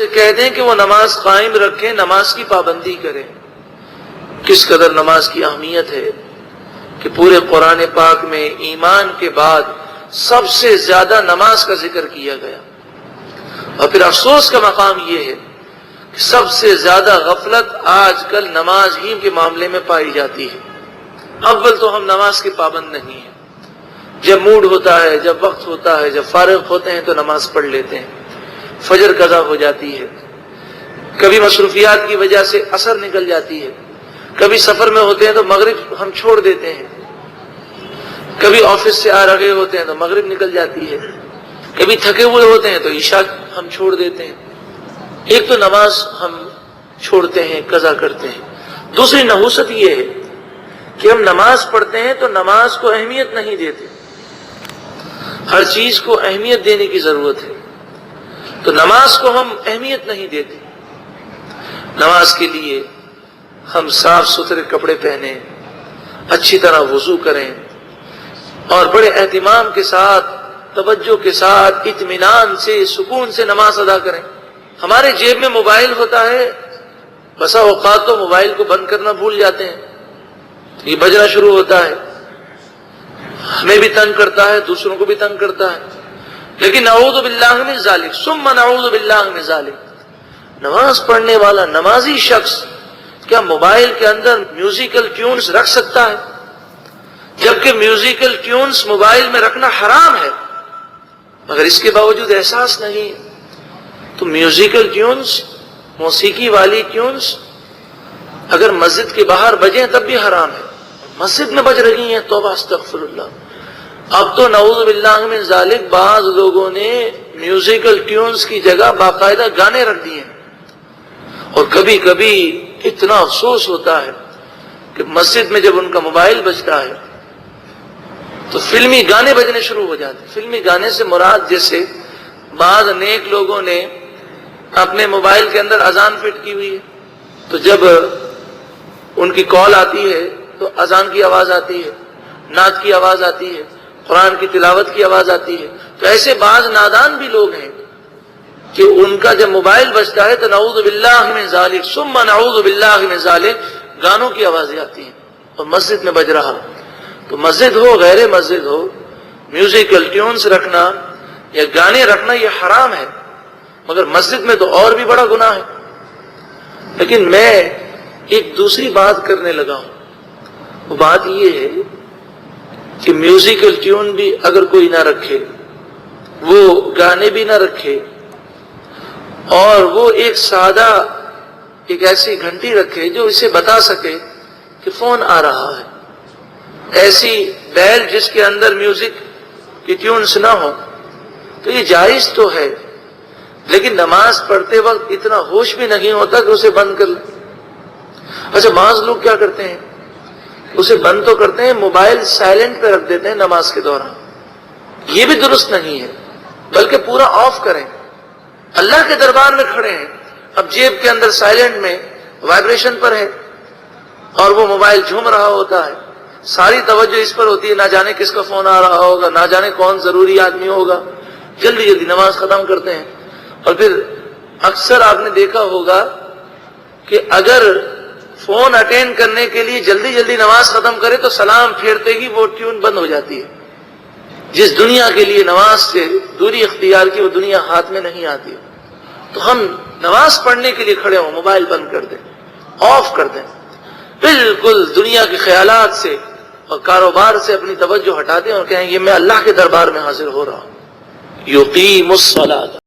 سے کہہ دیں کہ وہ نماز قائم رکھیں، نماز کی پابندی کریں۔ کس قدر نماز کی اہمیت ہے کہ پورے قرآن پاک میں ایمان کے بعد سب سے زیادہ نماز کا ذکر کیا گیا، اور پھر افسوس کا مقام یہ ہے کہ سب سے زیادہ غفلت آج کل نماز ہی کے معاملے میں پائی جاتی ہے۔ اول تو ہم نماز کے پابند نہیں ہیں، جب موڈ ہوتا ہے، جب وقت ہوتا ہے، جب فارغ ہوتے ہیں تو نماز پڑھ لیتے ہیں، فجر قضا ہو جاتی ہے، کبھی مصروفیات کی وجہ سے عصر نکل جاتی ہے، کبھی سفر میں ہوتے ہیں تو مغرب ہم چھوڑ دیتے ہیں، کبھی آفس سے آ رہے ہوتے ہیں تو مغرب نکل جاتی ہے، کبھی تھکے ہوئے ہوتے ہیں تو عشاء ہم چھوڑ دیتے ہیں۔ ایک تو نماز ہم چھوڑتے ہیں، قضا کرتے ہیں۔ دوسری نحوست یہ ہے کہ ہم نماز پڑھتے ہیں تو نماز کو اہمیت نہیں دیتے۔ ہر چیز کو اہمیت دینے کی ضرورت ہے، تو نماز کو ہم اہمیت نہیں دیتے۔ نماز کے لیے ہم صاف ستھرے کپڑے پہنیں، اچھی طرح وضو کریں، اور بڑے اہتمام کے ساتھ، توجہ کے ساتھ، اطمینان سے، سکون سے نماز ادا کریں۔ ہمارے جیب میں موبائل ہوتا ہے، بسا اوقات تو موبائل کو بند کرنا بھول جاتے ہیں، یہ بجنا شروع ہوتا ہے، ہمیں بھی تنگ کرتا ہے، دوسروں کو بھی تنگ کرتا ہے۔ لیکن نعوذ باللہ من ذالک، ثم نعوذ باللہ من ذالک، نماز پڑھنے والا نمازی شخص کیا موبائل کے اندر میوزیکل ٹیونز رکھ سکتا ہے؟ جبکہ میوزیکل ٹیونز موبائل میں رکھنا حرام ہے، مگر اس کے باوجود احساس نہیں۔ تو میوزیکل ٹیونز، موسیقی والی ٹیونز اگر مسجد کے باہر بجیں تب بھی حرام ہے، مسجد میں بج رہی ہیں، توبہ استغفر اللہ۔ اب تو نعوذ باللہ من ذالک بعض لوگوں نے میوزیکل ٹیونز کی جگہ باقاعدہ گانے رکھ دیے ہیں، اور کبھی کبھی اتنا افسوس ہوتا ہے کہ مسجد میں جب ان کا موبائل بجتا ہے تو فلمی گانے بجنے شروع ہو جاتے ہیں۔ فلمی گانے سے مراد جیسے بعض نیک لوگوں نے اپنے موبائل کے اندر اذان فٹ کی ہوئی ہے، تو جب ان کی کال آتی ہے تو اذان کی آواز آتی ہے، نعت کی آواز آتی ہے، قرآن کی تلاوت کی آواز آتی ہے۔ تو ایسے بعض نادان بھی لوگ ہیں کہ ان کا جب موبائل بجتا ہے تو نعوذ باللہ من ذالک ثم نعوذ باللہ من ذالک گانوں کی آوازیں آتی ہیں، اور مسجد میں بج رہا۔ تو مسجد ہو غیر مسجد ہو، میوزیکل ٹیونز رکھنا یا گانے رکھنا یہ حرام ہے، مگر مسجد میں تو اور بھی بڑا گناہ ہے۔ لیکن میں ایک دوسری بات کرنے لگا ہوں، وہ بات یہ ہے کہ میوزیکل ٹیون بھی اگر کوئی نہ رکھے، وہ گانے بھی نہ رکھے، اور وہ ایک سادہ ایک ایسی گھنٹی رکھے جو اسے بتا سکے کہ فون آ رہا ہے، ایسی بیل جس کے اندر میوزک کی ٹیونز نہ ہو، تو یہ جائز تو ہے، لیکن نماز پڑھتے وقت اتنا ہوش بھی نہیں ہوتا کہ اسے بند کر لیں۔ اچھا، بعض لوگ کیا کرتے ہیں، اسے بند تو کرتے ہیں، موبائل سائلنٹ پہ رکھ دیتے ہیں نماز کے دوران۔ یہ بھی درست نہیں ہے، بلکہ پورا آف کریں۔ اللہ کے دربار میں کھڑے ہیں، اب جیب کے اندر سائلنٹ میں وائبریشن پر ہے اور وہ موبائل جھوم رہا ہوتا ہے، ساری توجہ اس پر ہوتی ہے، نہ جانے کس کا فون آ رہا ہوگا، نہ جانے کون ضروری آدمی ہوگا، جلدی جلدی نماز ختم کرتے ہیں۔ اور پھر اکثر آپ نے دیکھا ہوگا کہ اگر فون اٹینڈ کرنے کے لیے جلدی جلدی نماز ختم کرے تو سلام پھیرتے ہی وہ ٹیون بند ہو جاتی ہے۔ جس دنیا کے لیے نماز سے دوری اختیار کی، وہ دنیا ہاتھ میں نہیں آتی۔ تو ہم نماز پڑھنے کے لیے کھڑے ہوں، موبائل بند کر دیں، آف کر دیں، بالکل دنیا کے خیالات سے اور کاروبار سے اپنی توجہ ہٹا دیں اور کہیں یہ میں اللہ کے دربار میں حاضر ہو رہا ہوں۔ یقیم الصلاۃ